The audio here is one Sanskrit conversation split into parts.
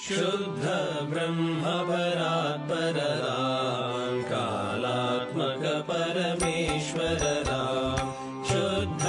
शुद्ध ब्रह्म परात्पर राम कालात्मक परमेश्वर राम शुद्ध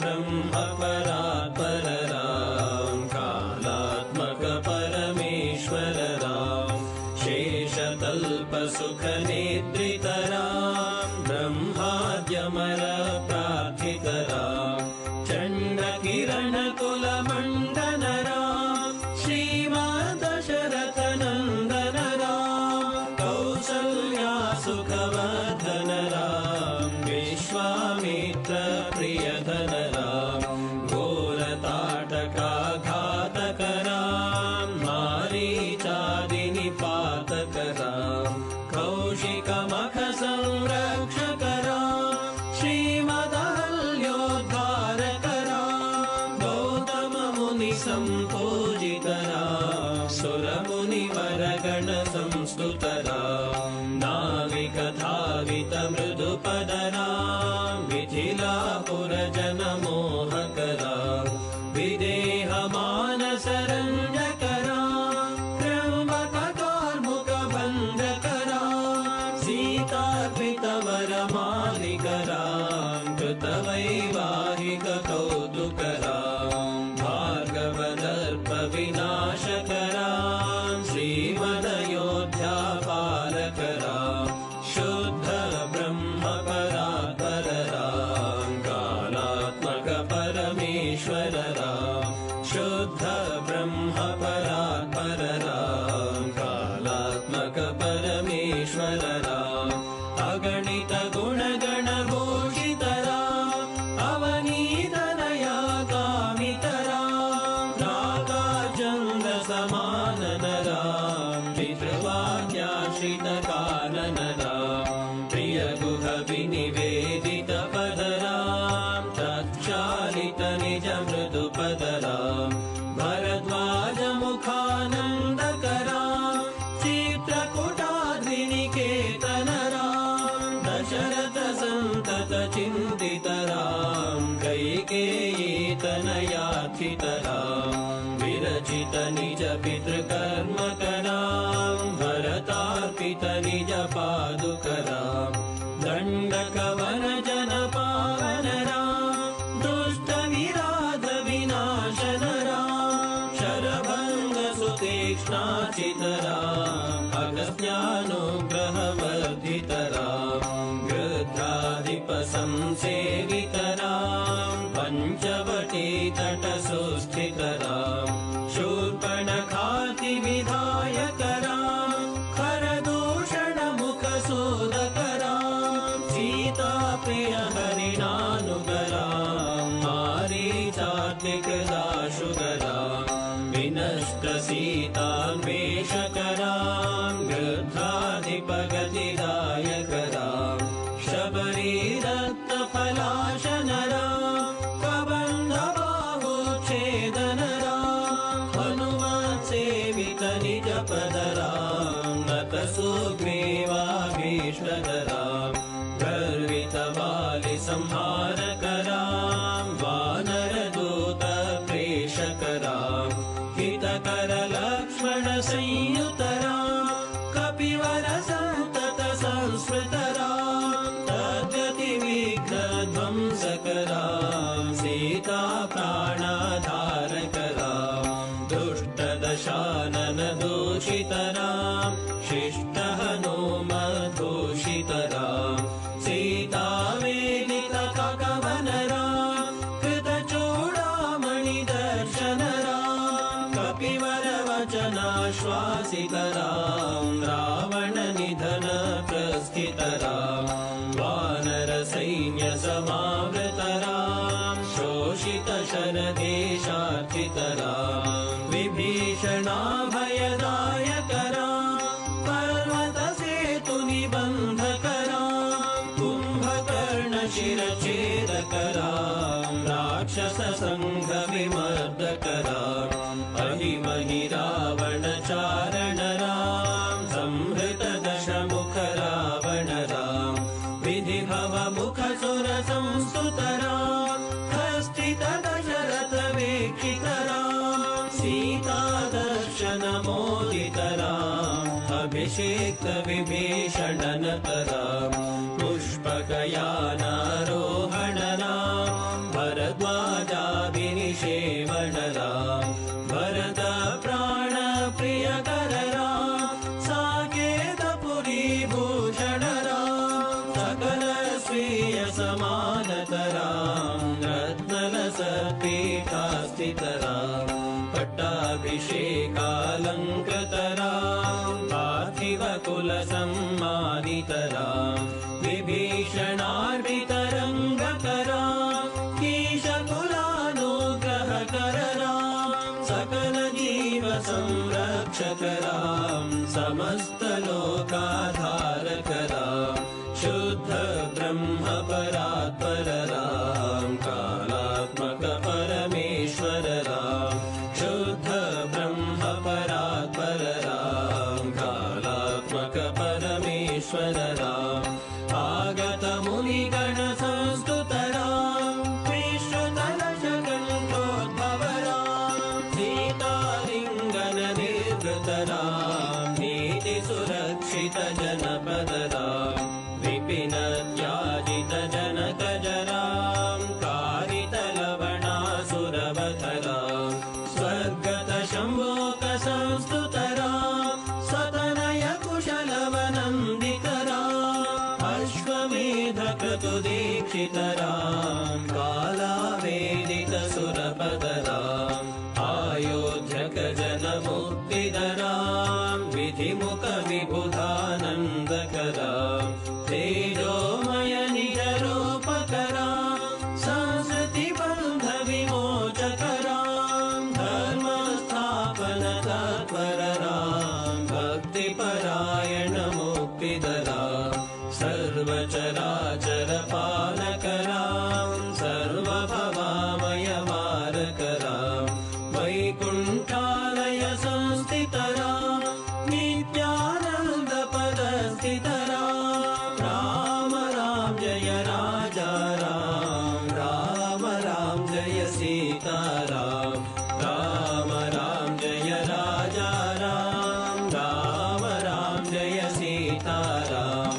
ब्रह्म परात्पर राम कालात्मक परमेश्वर राम शेषतल्प सुख निद्रित राम ब्रह्माद्यमर प्रार्थित राम चण्ड किरण कुल मंडन राम श्रीमद्दशरथ नंदन राम कौसल्या सुखवर्धन राम विश्वामित्र प्रियधन राम घोरताटका घातक राम मारीचादि निपातक राम कौशिक मख संरक्षक राम श्रीमदहल्योद्धारक राम गौतम मुनि संपूजित राम सुर मुनिवर गण संस्तुत राम नाविक धावित मृदुपद राम मिथिलापुर जन मोहक राम विदेह मानस रंजक राम त्र्यंबक कार्मुक भंजक राम सीतार्पित वर मालिक राम कृत वैवाहिक कौतुक राम भार्गव दर्प विनाशक राम श्रीमदयोध्या पालक राम शुद्ध ब्रह्म परात्पर राम कालात्मक परमेश्वर राम शुद्ध ब्रह्म परात्पर राम कालात्मक परमेश्वर राम अगणित गुण गण भूषित राम अवनीतनया कामित राम नागार्जुन समानन राम पितृवाक्याश्रित कानन राम प्रिय गुह विनिवेदित पद राम तत्चालित निज मृदु पद राम भरद्वाज मुखानंदक राम चित्रकूटाद्रिनिकेतन राम दशरथ संतत चिंतित राम कैकेयी तनयार्थित राम विरचित निज पितृकर्मक राम भरतार्पित निज पादुक राम दंडक वन जन पावन राम दुष्ट विराध विनाशन राम शरभंग सुतीक्ष्णाचित राम अगस्त्यानुग्रह वर्धित राम गृध्राधिप संसेवित राम पंचवटी तट सुस्थित राम शूर्पणखाति विधायक राम खरदूषण मुख सोदक राम सीता प्रिय हरिणानुग राम मारीचात्मिक दाशुग राम विनष्ट सीतान्वेषक राम गृध्राधिप गतिदायक राम शबरी दत्त फलाशन राम कबंध बाहुच्छेदन राम हनुमत सेवित निज पद राम नत सुग्रीवाभीष्टद राम गर्वित बालि संहारक राम वानर दूत प्रेषक राम हितकर लक्ष्मण संयुत राम कपिवर संतत संस्मृत राम तद्गति विघ्न ध्वंसक राम सीता प्राणाधारक राम दुष्ट दशानन दूषित राम शिष्ट हनुमद्धूषित राम सीता वेदित कवन राम कृत चूड़ामणि दर्शन राम कपिवर वचनाश्वासित राम रावण निधन प्रस्थित राम वानर सैन्य समावृत राम शोषित शरदेशार्थित राम विभीषणाभयदायक राम पर्वत सेतु निबंधक राम कुंभकर्ण शिरच्छेदक राम राक्षस संघ विमर्दक राम अहिमहि रावण चारण राम संहृत दशमुख रावण राम विधि भव मुख सुर संस्तुत राम हस्तित दशरथ वीक्षित राम सीता दर्शन मोद अभिषेक्त विभीषणनतराम् पुष्पकयानारोहणराम् भरद्वाजाभिनिषेवणराम् भरत प्राणप्रियकरराम् साकेतपुरी भूषणराम् सकल स्वीय समानतराम् रत्नलसत्पीठास्थितराम् पट्टाभिषेकालङ्कृतराम् पार्थिवकुलसम्मानितराम् विभीषणार्पितरङ्गकराम् कीशकुलानुग्रहकरराम् सकलजीवसंरक्षकराम् समस्तलोकाधारकराम् शुद्ध ब्रह्मपरात्परराम् कालात्मक परमेश्वरराम् शुद्ध ब्रह्मपरात्परराम् कालात्मक परमेश्वरराम् आगत मुनिगणसंस्तुतराम् विश्वतलशकण्ठोद्भवराम् सीतालिङ्गननिर्वृतराम् नीतिसुरक्षितजनपदराम् विपिनत्याजितजनकजराम् कारितलवणासुरवधराम् स्वर्गतशम्भोकसंस्तुतराम् स्वतनयकुशलवनन्दितराम् अश्वमेधक्रतुदीक्षितराम् कालावेदितसुरपदराम् आयोध्यकजनमुक्तिधराम् विधिमुखविबुधानन्दकराम् तेजोमय निजरूपकराम् संस्कृतिबन्धविमोचकराम् धर्मस्थापनतत्परराम् भक्तिपरायणमुक्तिधराम् सर्वचराचरपालकराम् सर्वभवामयवारकराम् वैकुण्ठालय संस्थितराम् नित्यानन्दपदस्थितराम् राम राम जय राजा राम राम राम जय सीताराम राम राम जय राजा राम राम राम जय सीताराम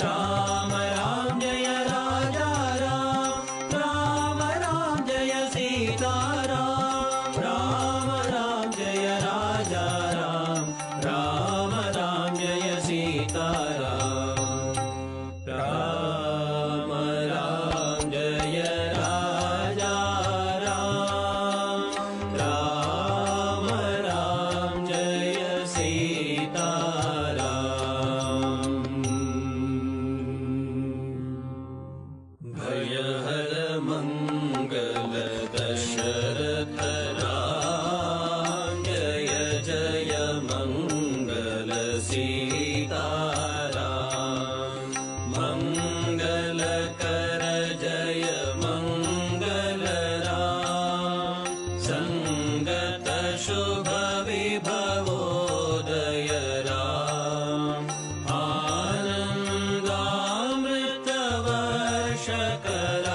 राम राम जय राजा राम राम राम जय सीताराम राम राम जय राजा राम राम राम जय सीताराम राम राम जय राजा राम राम राम जय सीताराम भयहर मंगल दशरथ राम जय जय मंगल सीताराम मंगल कर जय मंगल राम संगत शुभ विभवोदय राम आनन्दामृत वर्षकर